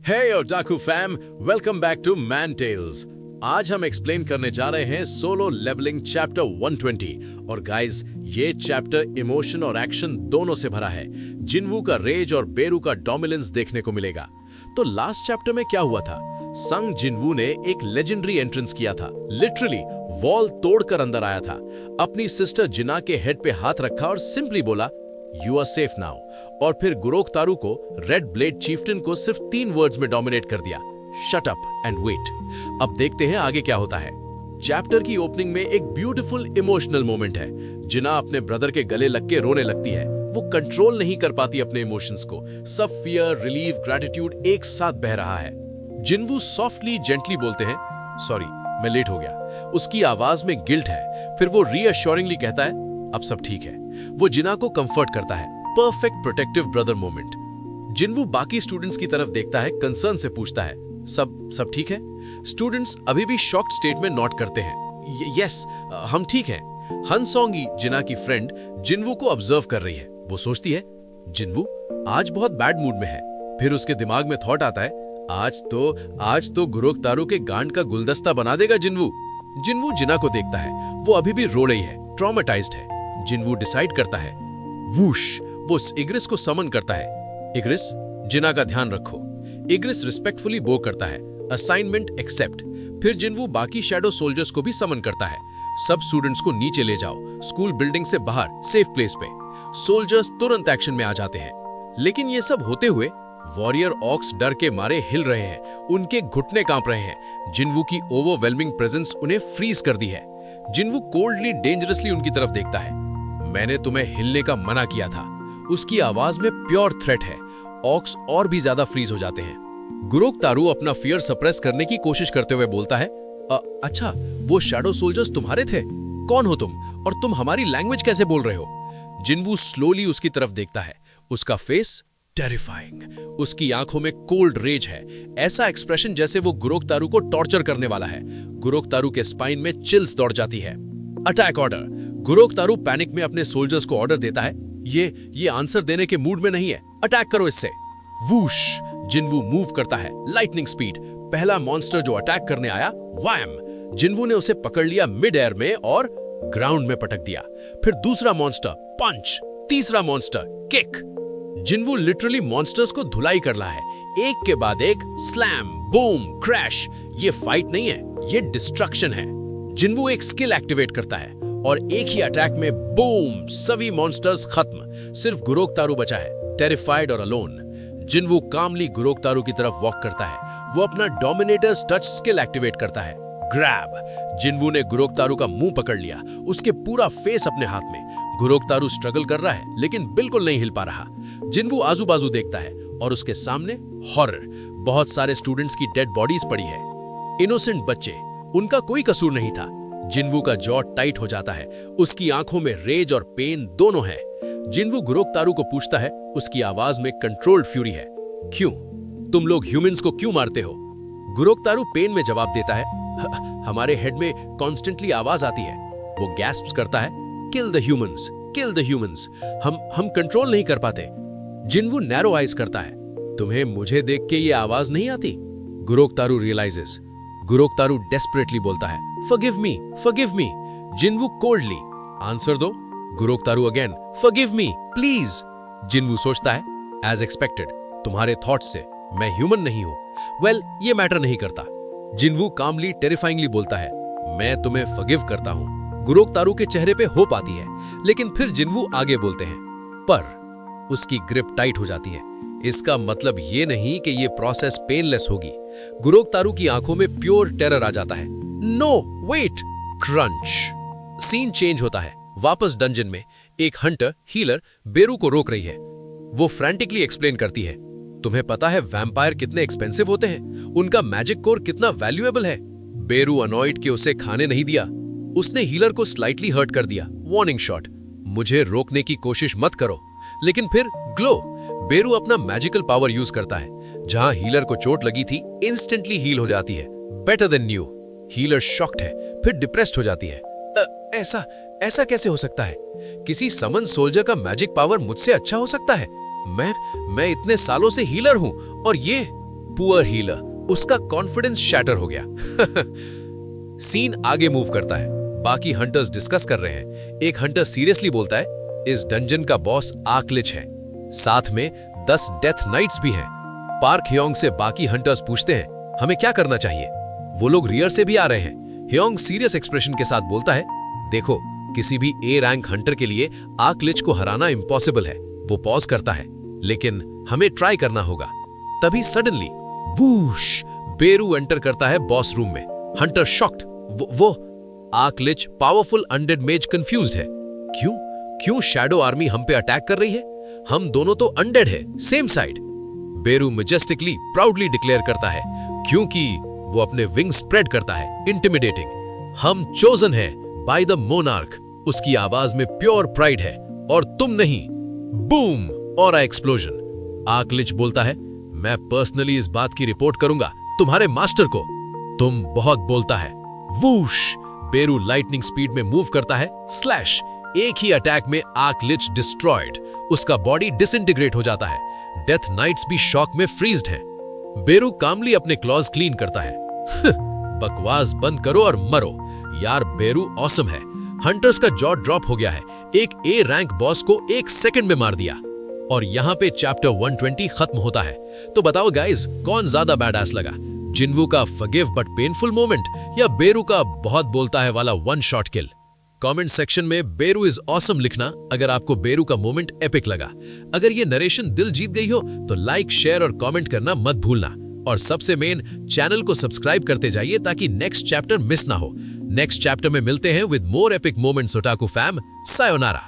Hey otaku fam, welcome back to man tales. आज हम explain करने जा रहे हैं सोलो लेवलिंग चैप्टर 120 और गाइस ये चैप्टर इमोशन और एक्शन दोनों से भरा है। जिन्वू का रेज और बेरू का डोमिनेंस देखने को मिलेगा। तो लास्ट चैप्टर में क्या हुआ था? संग जिन्वू ने एक लेजेंडरी एंट्रेंस किया था, लिटरली वॉल तोड़कर अंदर आया था, अपनी सिस्टर जिना के हेड पे हाथ रखा और सिंपली बोला यू आर सेफ नाउ। और फिर गुरोक तारू को रेड ब्लेड चीफ्टन को सिर्फ 3 वर्ड्स में डोमिनेट कर दिया, शट अप एंड वेट। अब देखते हैं आगे क्या होता है। चैप्टर की ओपनिंग में एक ब्यूटीफुल इमोशनल मोमेंट है। जिना अपने ब्रदर के गले लग के रोने लगती है। वो कंट्रोल नहीं कर पाती अपने इमोशंस को। सब फियर, रिलीफ, ग्रेटिट्यूड एक साथ बह रहा है। जिन्वू सॉफ्टली जेंटली बोलते हैं सॉरी मैं लेट हो गया। उसकी आवाज में गिल्ट है। फिर वो रीअश्योरिंगली कहता है अब सब ठीक है। वो जिना को कंफर्ट करता है। Perfect protective brother moment. जिन्वू बाकी स्टूडेंट्स की तरफ देखता है, कंसर्न से पूछता है सब ठीक है? स्टूडेंट्स अभी भी शॉक्ड स्टेट में नोट करते हैं। यस हम ठीक हैं। हनसोंगी जिना की फ्रेंड जिन्वू को ऑब्जर्व कर रही है। वो सोचती है जिन्वू आज बहुत बैड मूड में है। फिर उसके दिमाग में थॉट आता है आज तो गुरोक तारू के गांड का गुलदस्ता बना देगा जिन्वू। जिन्वू जिना को देखता है। वो अभी भी रो रही है, ट्रॉमेटाइज्ड है। जिन्वू डिसाइड करता है वूश। वो इग्रिस को समन करता है। इग्रिस जिना का ध्यान रखो। इग्रिस रिस्पेक्टफुली बो करता है, असाइनमेंट एक्सेप्ट। फिर जिन्वू बाकी शैडो सोल्जर्स को भी समन करता है। सब स्टूडेंट्स को नीचे ले जाओ, स्कूल बिल्डिंग से बाहर सेफ प्लेस पे। सोल्जर्स तुरंत एक्शन में आ जाते हैं। लेकिन ये सब होते हुए वॉरियर ऑक्स डर के मारे हिल रहे हैं। उनके घुटने कांप रहे हैं। जिन्वू की ओवरवेलमिंग प्रेजेंस उन्हें फ्रीज कर दी है। जिन्वू कोल्डली डेंजरसली उनकी तरफ देखता है। मैंने तुम्हें हिलने का मना किया था। उसकी आवाज में प्योर थ्रेट है। ऑक्स और भी ज्यादा फ्रीज हो जाते हैं। गुरोक तारू अपना फियर सप्रेस करने की कोशिश करते हुए बोलता है अच्छा वो शैडो सोल्जर्स तुम्हारे थे? कौन हो तुम और तुम हमारी लैंग्वेज कैसे बोल रहे हो? जिन्वू स्लोली उसकी तरफ देखता है। उसका फेस टेरिफाइंग। उसकी आंखों में कोल्ड रेज है, ऐसा एक्सप्रेशन जैसे वो गुरोक तारू को टॉर्चर करने वाला है। गुरोक तारू के स्पाइन में चिल्स दौड़ जाती है। Attack order. गुरोक तारू पैनिक में अपने सोल्जर्स को ऑर्डर देता है ये आंसर देने के मूड में नहीं है, अटैक करो इससे। वूश। जिन्वू मूव करता है लाइटनिंग स्पीड। पहला मॉन्स्टर जो अटैक करने आया वैम। जिन्वू ने उसे पकड़ लिया मिड एयर में और ग्राउंड में पटक दिया। फिर दूसरा मॉन्स्टर पंच। तीसरा मॉन्स्टर किक। जिन्वू लिटरली मॉन्स्टर्स को धुलाई कर रहा है, एक के बाद एक, स्लैम बूम क्रैश। ये फाइट नहीं है, ये डिस्ट्रक्शन है। जिन्वू एक स्किल एक्टिवेट करता है और एक ही अटैक में बूम, सभी मॉन्स्टर्स खत्म। सिर्फ गुरोक तारू बचा है, टेरिफाइड और अलोन। जिन्वू कामली गुरोक तारू की तरफ वॉक करता है। वो अपना डोमिनेटर्स टच स्किल एक्टिवेट करता है, ग्रैब। जिन्वू ने गुरोक तारू का मुंह पकड़ लिया, उसके पूरा फेस अपने हाथ में। गुरोक तारू स्ट्रगल कर रहा है लेकिन बिल्कुल नहीं हिल पा रहा। जिन्वू आजू बाजू देखता है और उसके सामने हॉरर। बहुत सारे स्टूडेंट्स की डेड बॉडीज पड़ी है। इनोसेंट बच्चे, उनका कोई कसूर नहीं था। जिन्वू का जॉ टाइट हो जाता है। उसकी आंखों में रेज और पेन दोनों है। जिन्वू गुरोक तारू को पूछता है, उसकी आवाज में कंट्रोल्ड फ्यूरी है, क्यों? तुम लोग ह्यूमंस को क्यों मारते हो? गुरोक तारू पेन में जवाब देता है हमारे हेड में कॉन्स्टेंटली आवाज आती है। वो गैस्प्स करता है, kill the humans, kill the humans. हम कंट्रोल नहीं कर पाते। जिन्वू नैरो आइज करता है, तुम्हें मुझे देख के ये आवाज नहीं आती? गुरोक तारू रियलाइजेस। गुरोक तारू डेस्परेटली बोलता है, forgive me, forgive me. जिन्वू coldly, answer दो। गुरोक तारू अगेन, फॉरगिव मी प्लीज। जिन्वू सोचता है, एज एक्सपेक्टेड, तुम्हारे थॉट्स से मैं ह्यूमन नहीं हूं। वेल, ये मैटर नहीं करता। जिन्वू कामली टेरिफाइंगली बोलता है, मैं तुम्हें फॉरगिव करता हूं। गुरोक तारू के चेहरे पे होप आती है, लेकिन फिर जिन्वू आगे बोलते हैं, पर उसकी ग्रिप टाइट हो जाती है। इसका मतलब ये नहीं कि ये प्रोसेस पेनलेस होगी। गुरोक तारू की आंखों में प्योर टेरर आ जाता है। No wait, crunch. Scene change होता है। वापस डंजन में एक हंटर हीलर बेरू को रोक रही है। वो फ्रैंटिकली एक्सप्लेन करती है, तुम्हें पता है वैम्पायर कितने एक्सपेंसिव होते हैं? उनका मैजिक कोर कितना वैल्यूएबल है? बेरू अनॉयड के उसे खाने नहीं दिया। उसने हीलर को स्लाइटली हर्ट कर दिया, वार्निंग शॉट। मुझे रोकने की कोशिश मत करो। लेकिन फिर ग्लो। बेरू अपना मैजिकल पावर यूज करता है। जहां हीलर को चोट लगी थी, इंस्टेंटली हील हो जाती है, better than new. Healer shocked है, फिर डिप्रेस्ड हो जाती है। ऐसा कैसे हो सकता है? किसी समन सोल्जर का मैजिक पावर मुझसे अच्छा हो सकता है? मैं इतने सालों से हीलर हूं और ये पुअर हीलर, उसका कॉन्फिडेंस शैटर हो गया। सीन आगे मूव करता है। बाकी हंटर्स डिस्कस कर रहे हैं। एक हंटर सीरियसली बोलता है, इस डंजन का बॉस आर्कलिच है, साथ में 10 डेथ नाइट्स भी हैं। पार्क ह्योंग से बाकी हंटर्स पूछते हैं, हमें क्या करना चाहिए? वो लोग रियर से भी आ रहे हैं। ह्योंग सीरियस एक्सप्रेशन के साथ बोलता है, देखो, किसी भी ए रैंक हंटर के लिए आर्कलिच को हराना इम्पॉसिबल है। वो पॉज करता है, लेकिन हमें ट्राई करना होगा। तभी सडनली वूश, बेरू एंटर करता है बॉस रूम में। Hunter shocked. वो आर्कलिच पावरफुल अनडेड मेज कंफ्यूज्ड है। क्यों शैडो आर्मी हम पे अटैक कर रही है? हम दोनों तो अनडेड है, सेम साइड। बेरू मैजेस्टिकली प्राउडली डिक्लेयर करता है, क्योंकि वो अपने विंग स्प्रेड करता है, इंटिमिडेटिंग। हम चोजन है बाय द मोनार्क। उसकी आवाज में प्योर प्राइड है, और तुम नहीं। बूम, और एक्सप्लोजन। आर्कलिच बोलता है, मैं पर्सनली इस बात की रिपोर्ट करूंगा तुम्हारे मास्टर को। तुम बहुत बोलता है। वूश, बेरू लाइटनिंग स्पीड में मूव करता है। स्लैश, एक ही अटैक में आर्कलिच डिस्ट्रॉयड। उसका बॉडी डिसइंटीग्रेट हो जाता है। डेथ नाइट्स भी शॉक में फ्रीज्ड हैं। बेरू कामली अपने क्लॉज क्लीन करता है। बकवास बंद करो और मरो। यार, बेरू ऑसम है। हंटर्स का जॉ ड्रॉप हो गया है। एक ए रैंक बॉस को 1 सेकंड में मार दिया। और यहां पे चैप्टर 120 खत्म होता है। तो बताओ गाइस, कौन ज्यादा बैडएस लगा? जिन्वू का फॉरगिव बट पेनफुल मोमेंट, या बेरू का बहुत बोलता है वाला वन शॉट किल? कमेंट सेक्शन में बेरू इज ऑसम लिखना अगर आपको बेरू का मोमेंट एपिक लगा। अगर ये नरेशन दिल जीत गई हो तो लाइक, शेयर और कमेंट करना मत भूलना। और सबसे मेन, चैनल को सब्सक्राइब करते जाइए ताकि नेक्स्ट चैप्टर मिस ना हो। नेक्स्ट चैप्टर में मिलते हैं with more epic moments. Otaku fam, sayonara.